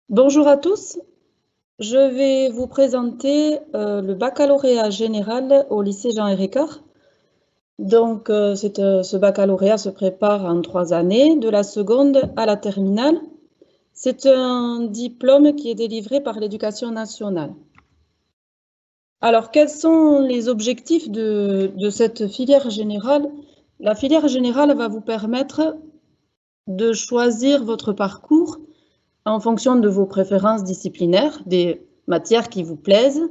Bonjour à tous, je vais vous présenter le baccalauréat général au lycée Jean Héricart. Donc, ce baccalauréat se prépare en 3 années, de la seconde à la terminale. C'est un diplôme qui est délivré par l'Éducation nationale. Alors, quels sont les objectifs de cette filière générale? La filière générale va vous permettre de choisir votre parcours en fonction de vos préférences disciplinaires, des matières qui vous plaisent,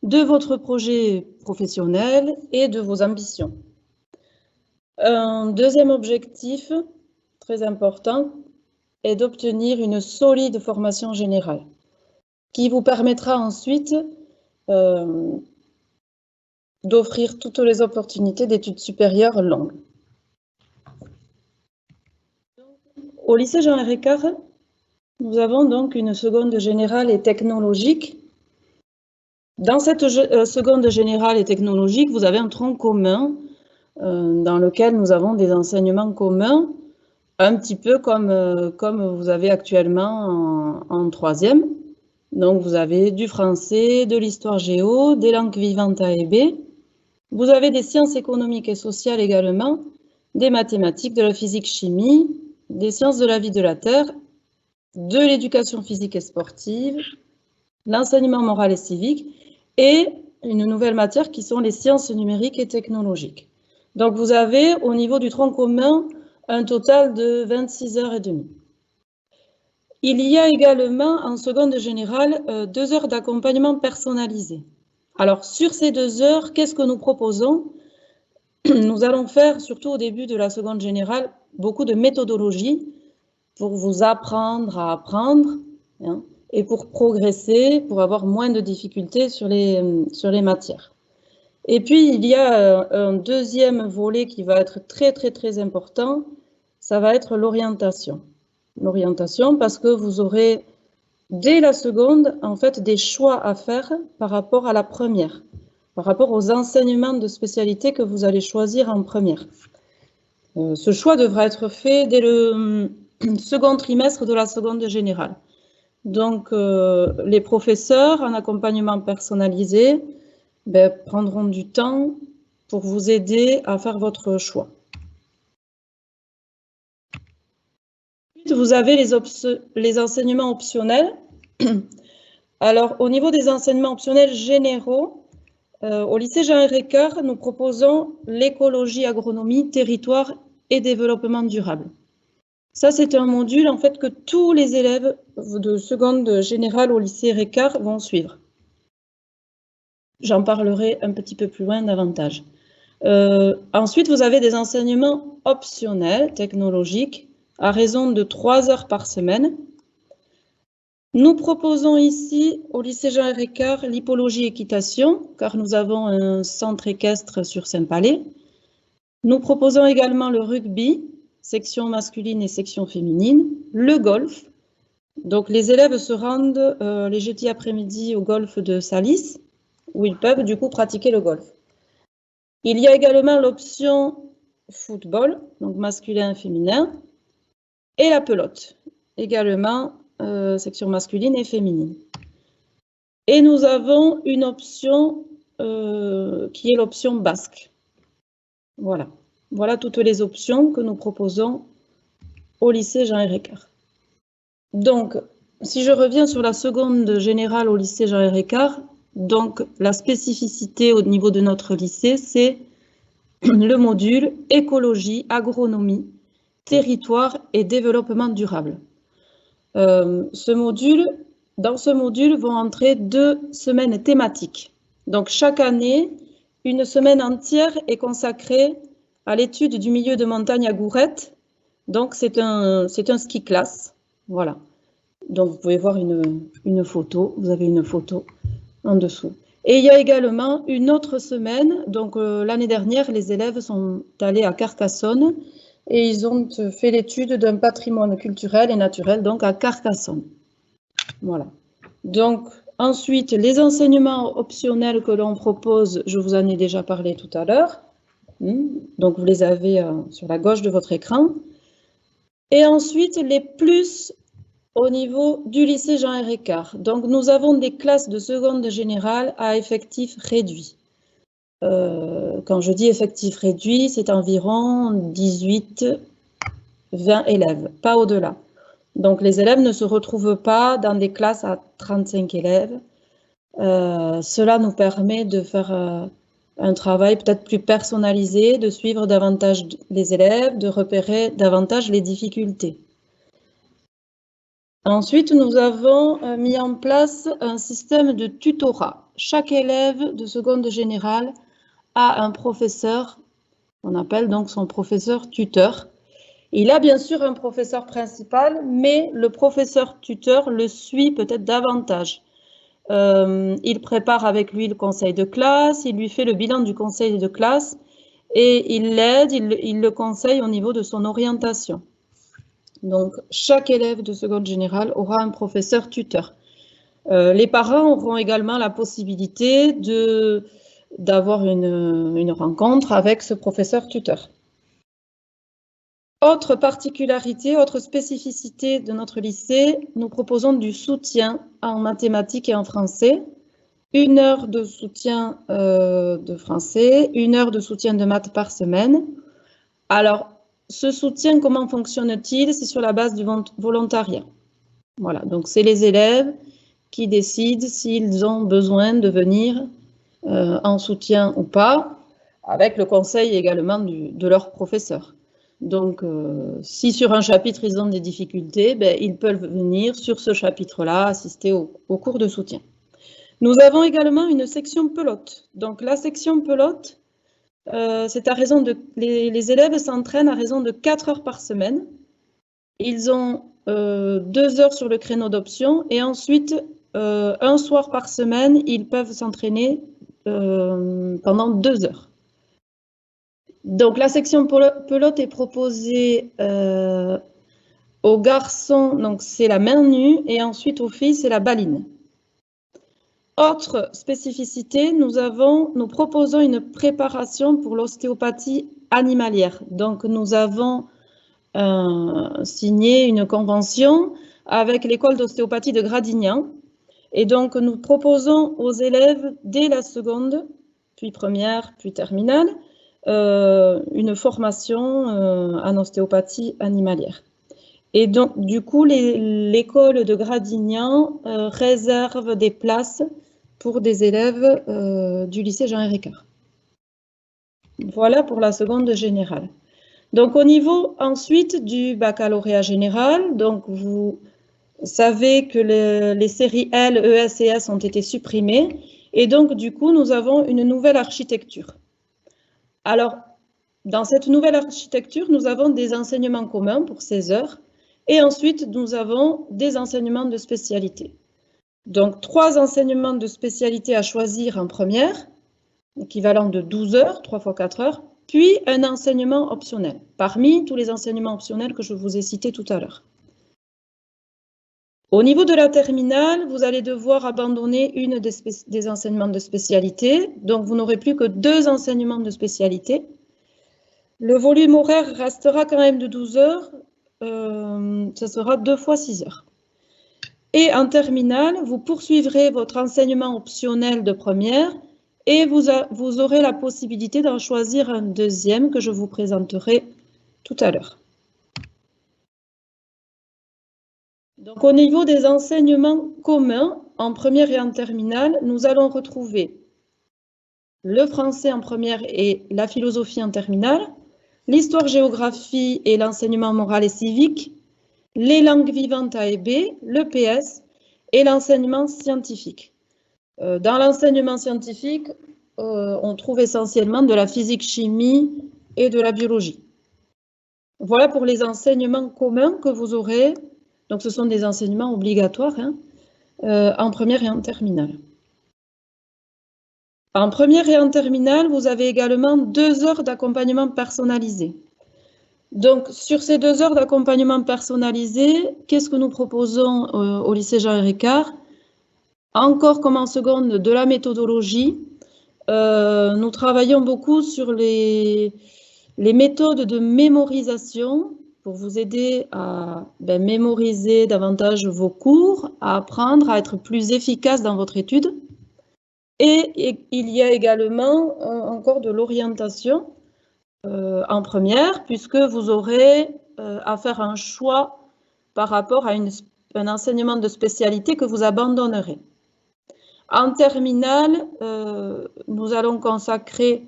de votre projet professionnel et de vos ambitions. Un deuxième objectif très important est d'obtenir une solide formation générale qui vous permettra ensuite d'offrir toutes les opportunités d'études supérieures longues. Au lycée Jean Héricart, nous avons donc une seconde générale et technologique. Dans cette seconde générale et technologique, vous avez un tronc commun dans lequel nous avons des enseignements communs, un petit peu comme vous avez actuellement en troisième. Donc vous avez du français, de l'histoire géo, des langues vivantes A et B. Vous avez des sciences économiques et sociales également, des mathématiques, de la physique-chimie, des sciences de la vie de la Terre, de l'éducation physique et sportive, l'enseignement moral et civique, et une nouvelle matière qui sont les sciences numériques et technologiques. Donc vous avez au niveau du tronc commun un total de 26 heures et demie. Il y a également en seconde générale 2 heures d'accompagnement personnalisé. Alors sur ces 2 heures, qu'est-ce que nous proposons? Nous allons faire, surtout au début de la seconde générale, beaucoup de méthodologie pour vous apprendre à apprendre, hein, et pour progresser, pour avoir moins de difficultés sur les matières. Et puis, il y a un deuxième volet qui va être très important, ça va être l'orientation. L'orientation parce que vous aurez, dès la seconde, en fait, des choix à faire par rapport à la première, par rapport aux enseignements de spécialité que vous allez choisir en première. Ce choix devra être fait dès le second trimestre de la seconde générale. Donc, les professeurs en accompagnement personnalisé prendront du temps pour vous aider à faire votre choix. Ensuite, vous avez les enseignements optionnels. Alors, au niveau des enseignements optionnels généraux, au lycée Jean Héricart, nous proposons l'écologie, agronomie, territoire et développement durable. Ça, c'est un module en fait que tous les élèves de seconde générale au lycée Héricart vont suivre. J'en parlerai un petit peu plus loin davantage. Ensuite, vous avez des enseignements optionnels, technologiques, à raison de 3 heures par semaine. Nous proposons ici, au lycée Jean Héricart, l'hippologie équitation, car nous avons un centre équestre sur Saint-Palais. Nous proposons également le rugby, section masculine et section féminine, le golf. Donc les élèves se rendent les jeudis après-midi au golf de Salis, où ils peuvent du coup pratiquer le golf. Il y a également l'option football, donc masculin et féminin, et la pelote, également section masculine et féminine. Et nous avons une option qui est l'option basque. Voilà. Voilà toutes les options que nous proposons au lycée Jean Héricart. Donc, si je reviens sur la seconde générale au lycée Jean Héricart, donc la spécificité au niveau de notre lycée, c'est le module écologie, agronomie, territoire et développement durable. Dans ce module vont entrer 2 semaines thématiques. Donc chaque année, une semaine entière est consacrée à l'étude du milieu de montagne à Gourette. Donc c'est un ski class, voilà. Donc vous pouvez voir une photo, vous avez une photo en dessous. Et il y a également une autre semaine, donc l'année dernière, les élèves sont allés à Carcassonne et ils ont fait l'étude d'un patrimoine culturel et naturel, donc à Carcassonne. Voilà. Donc ensuite, les enseignements optionnels que l'on propose, je vous en ai déjà parlé tout à l'heure. Donc vous les avez sur la gauche de votre écran. Et ensuite, les plus au niveau du lycée Jean Ricard. Donc, nous avons des classes de seconde générale à effectif réduit. Quand je dis effectif réduit, c'est environ 18-20 élèves, pas au-delà. Donc, les élèves ne se retrouvent pas dans des classes à 35 élèves. Cela nous permet de faire un travail peut-être plus personnalisé, de suivre davantage les élèves, de repérer davantage les difficultés. Ensuite, nous avons mis en place un système de tutorat. Chaque élève de seconde générale a un professeur, on appelle donc son professeur tuteur. Il a bien sûr un professeur principal, mais le professeur tuteur le suit peut-être davantage. Il prépare avec lui le conseil de classe, il lui fait le bilan du conseil de classe et il l'aide, il le conseille au niveau de son orientation. Donc, chaque élève de seconde générale aura un professeur tuteur. Les parents auront également la possibilité d'avoir une rencontre avec ce professeur tuteur. Autre particularité, autre spécificité de notre lycée, nous proposons du soutien en mathématiques et en français. 1 heure de soutien de français, 1 heure de soutien de maths par semaine. Alors, ce soutien, comment fonctionne-t-il? C'est sur la base du volontariat. Voilà, donc c'est les élèves qui décident s'ils ont besoin de venir en soutien ou pas, avec le conseil également de leur professeur. Donc, si sur un chapitre, ils ont des difficultés, ben, ils peuvent venir sur ce chapitre-là, assister au cours de soutien. Nous avons également une section pelote. Donc, la section pelote, c'est à raison de... Les élèves s'entraînent à raison de 4 heures par semaine. Ils ont 2 heures sur le créneau d'option et ensuite, un soir par semaine, ils peuvent s'entraîner pendant 2 heures. Donc, la section pelote est proposée aux garçons, donc c'est la main nue, et ensuite aux filles, c'est la baline. Autre spécificité, nous proposons une préparation pour l'ostéopathie animalière. Donc, nous avons signé une convention avec l'école d'ostéopathie de Gradignan. Et donc, nous proposons aux élèves, dès la seconde, puis première, puis terminale, une formation en ostéopathie animalière. Et donc, du coup, l'école de Gradignan réserve des places pour des élèves du lycée Jean Ricard. Voilà pour la seconde générale. Donc, au niveau ensuite du baccalauréat général, donc vous savez que les séries L, ES et S ont été supprimées. Et donc, du coup, nous avons une nouvelle architecture. Alors, dans cette nouvelle architecture, nous avons des enseignements communs pour 16 heures. Et ensuite, nous avons des enseignements de spécialité. Donc, 3 enseignements de spécialité à choisir en première, équivalent de 12 heures, 3 fois 4 heures, puis un enseignement optionnel, parmi tous les enseignements optionnels que je vous ai cités tout à l'heure. Au niveau de la terminale, vous allez devoir abandonner une des enseignements de spécialité, donc vous n'aurez plus que 2 enseignements de spécialité. Le volume horaire restera quand même de 12 heures, ça sera 2 fois 6 heures. Et en terminale, vous poursuivrez votre enseignement optionnel de première et vous aurez la possibilité d'en choisir un deuxième que je vous présenterai tout à l'heure. Donc, au niveau des enseignements communs, en première et en terminale, nous allons retrouver le français en première et la philosophie en terminale, l'histoire-géographie et l'enseignement moral et civique, les langues vivantes A et B, le PS et l'enseignement scientifique. Dans l'enseignement scientifique, on trouve essentiellement de la physique-chimie et de la biologie. Voilà pour les enseignements communs que vous aurez. Donc, ce sont des enseignements obligatoires en première et en terminale. En première et en terminale, vous avez également 2 heures d'accompagnement personnalisé. Donc, sur ces 2 heures d'accompagnement personnalisé, qu'est-ce que nous proposons au lycée Jean Ricard? Encore comme en seconde, de la méthodologie. Nous travaillons beaucoup sur les méthodes de mémorisation pour vous aider à mémoriser davantage vos cours, à apprendre, à être plus efficace dans votre étude. Et il y a également encore de l'orientation en première, puisque vous aurez à faire un choix par rapport à un enseignement de spécialité que vous abandonnerez. En terminale, nous allons consacrer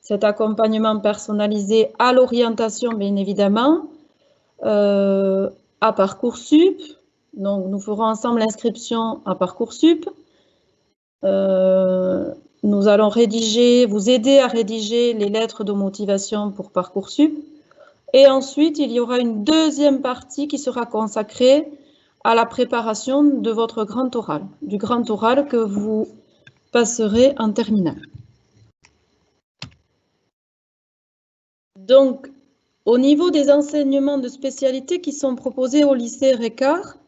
cet accompagnement personnalisé à l'orientation, bien évidemment, à Parcoursup. Donc, nous ferons ensemble l'inscription à Parcoursup. Nous allons vous aider à rédiger les lettres de motivation pour Parcoursup. Et ensuite, il y aura une deuxième partie qui sera consacrée à la préparation de votre grand oral, du grand oral que vous passerez en terminale. Donc, au niveau des enseignements de spécialité qui sont proposés au lycée Récart,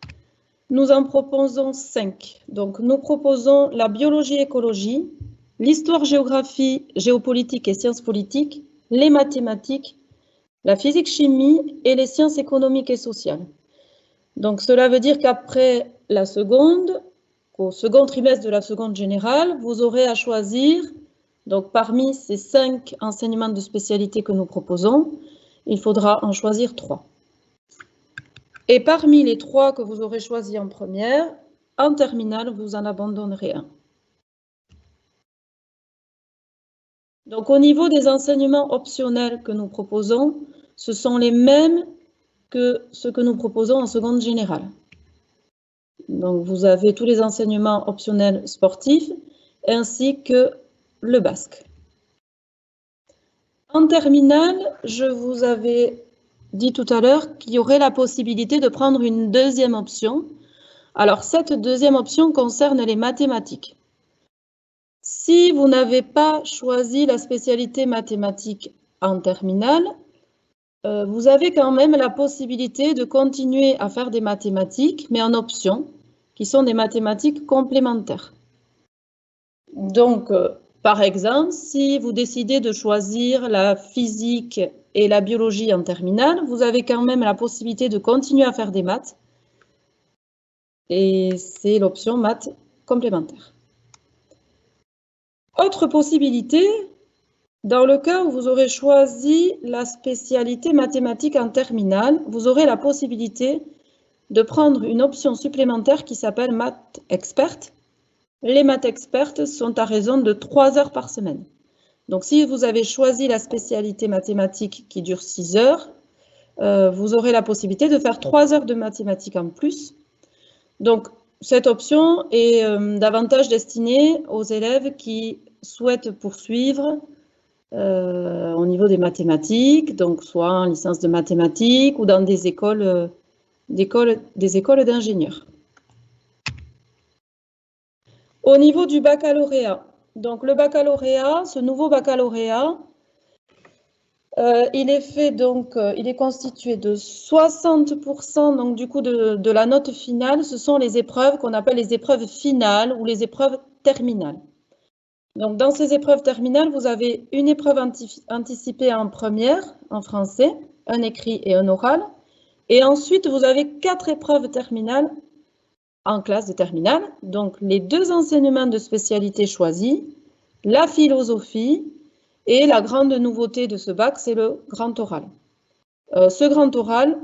nous en proposons 5. Donc, nous proposons la biologie-écologie, l'histoire-géographie, géopolitique et sciences politiques, les mathématiques, la physique-chimie et les sciences économiques et sociales. Donc, cela veut dire qu'après la seconde, au second trimestre de la seconde générale, vous aurez à choisir, donc parmi ces 5 enseignements de spécialité que nous proposons, il faudra en choisir 3. Et parmi les 3 que vous aurez choisis en première, en terminale, vous en abandonnerez un. Donc, au niveau des enseignements optionnels que nous proposons, ce sont les mêmes que ce que nous proposons en seconde générale. Donc, vous avez tous les enseignements optionnels sportifs ainsi que le basque. En terminale, je vous avais dit tout à l'heure qu'il y aurait la possibilité de prendre une deuxième option. Alors, cette deuxième option concerne les mathématiques. Si vous n'avez pas choisi la spécialité mathématiques en terminale, vous avez quand même la possibilité de continuer à faire des mathématiques, mais en option, qui sont des mathématiques complémentaires. Donc, par exemple, si vous décidez de choisir la physique et la biologie en terminale, vous avez quand même la possibilité de continuer à faire des maths. Et c'est l'option maths complémentaire. Autre possibilité, dans le cas où vous aurez choisi la spécialité mathématiques en terminale, vous aurez la possibilité de prendre une option supplémentaire qui s'appelle maths expertes. Les maths expertes sont à raison de 3 heures par semaine. Donc, si vous avez choisi la spécialité mathématiques qui dure 6 heures, vous aurez la possibilité de faire 3 heures de mathématiques en plus. Donc, cette option est davantage destinée aux élèves qui souhaitent poursuivre au niveau des mathématiques, donc soit en licence de mathématiques ou dans des écoles d'ingénieurs. Au niveau du baccalauréat, donc le baccalauréat, ce nouveau baccalauréat, il est constitué de 60% donc du coup de la note finale. Ce sont les épreuves qu'on appelle les épreuves finales ou les épreuves terminales. Donc, dans ces épreuves terminales, vous avez une épreuve anticipée en première, en français, un écrit et un oral. Et ensuite, vous avez 4 épreuves terminales en classe de terminale. Donc, les 2 enseignements de spécialité choisis, la philosophie et la grande nouveauté de ce bac, c'est le grand oral. Ce grand oral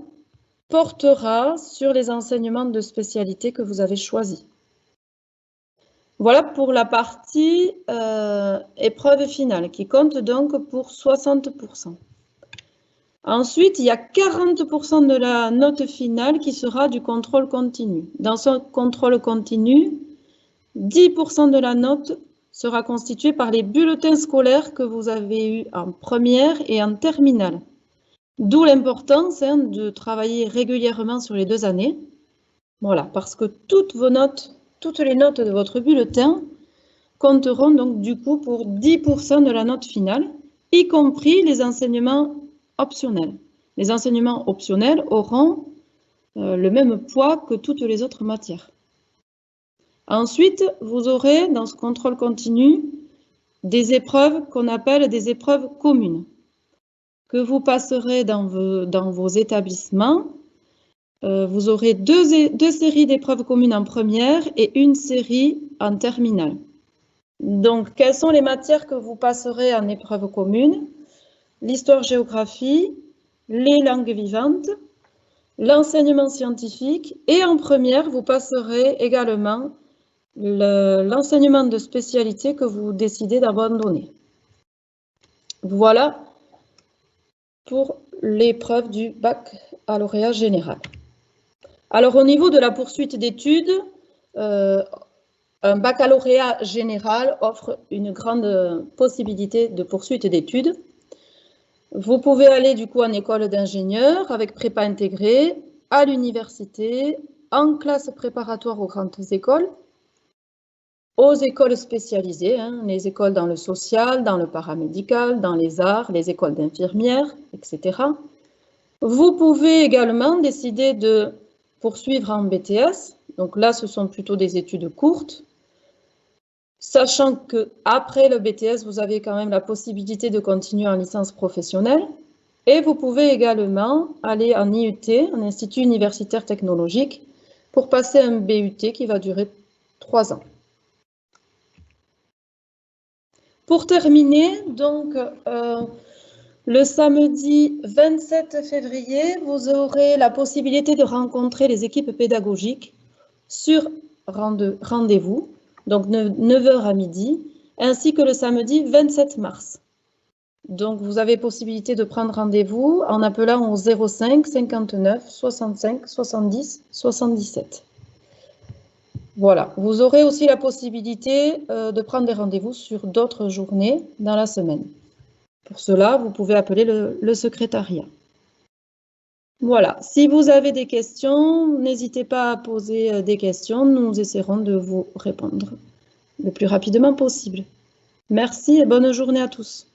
portera sur les enseignements de spécialité que vous avez choisis. Voilà pour la partie épreuve finale, qui compte donc pour 60%. Ensuite, il y a 40% de la note finale qui sera du contrôle continu. Dans ce contrôle continu, 10% de la note sera constituée par les bulletins scolaires que vous avez eus en première et en terminale. D'où l'importance de travailler régulièrement sur les 2 années. Voilà, parce que toutes les notes de votre bulletin compteront donc du coup pour 10% de la note finale, y compris les enseignements optionnels. Les enseignements optionnels auront le même poids que toutes les autres matières. Ensuite, vous aurez dans ce contrôle continu des épreuves qu'on appelle des épreuves communes. que vous passerez dans vos établissements. Vous aurez deux séries d'épreuves communes en première et une série en terminale. Donc, quelles sont les matières que vous passerez en épreuve commune? L'histoire-géographie, les langues vivantes, l'enseignement scientifique et en première, vous passerez également l'enseignement de spécialité que vous décidez d'abandonner. Voilà pour l'épreuve du baccalauréat général. Alors, au niveau de la poursuite d'études, un baccalauréat général offre une grande possibilité de poursuite d'études. Vous pouvez aller du coup en école d'ingénieur avec prépa intégrée, à l'université, en classe préparatoire aux grandes écoles, aux écoles spécialisées, les écoles dans le social, dans le paramédical, dans les arts, les écoles d'infirmières, etc. Vous pouvez également décider de poursuivre en BTS. Donc là, ce sont plutôt des études courtes, sachant qu'après le BTS, vous avez quand même la possibilité de continuer en licence professionnelle. Et vous pouvez également aller en IUT, en Institut universitaire technologique, pour passer un BUT qui va durer 3 ans. Pour terminer, donc, le samedi 27 février, vous aurez la possibilité de rencontrer les équipes pédagogiques sur rendez-vous, donc 9h à midi, ainsi que le samedi 27 mars. Donc, vous avez possibilité de prendre rendez-vous en appelant au 05 59 65 70 77. Voilà, vous aurez aussi la possibilité de prendre des rendez-vous sur d'autres journées dans la semaine. Pour cela, vous pouvez appeler le secrétariat. Voilà, si vous avez des questions, n'hésitez pas à poser des questions. Nous essaierons de vous répondre le plus rapidement possible. Merci et bonne journée à tous.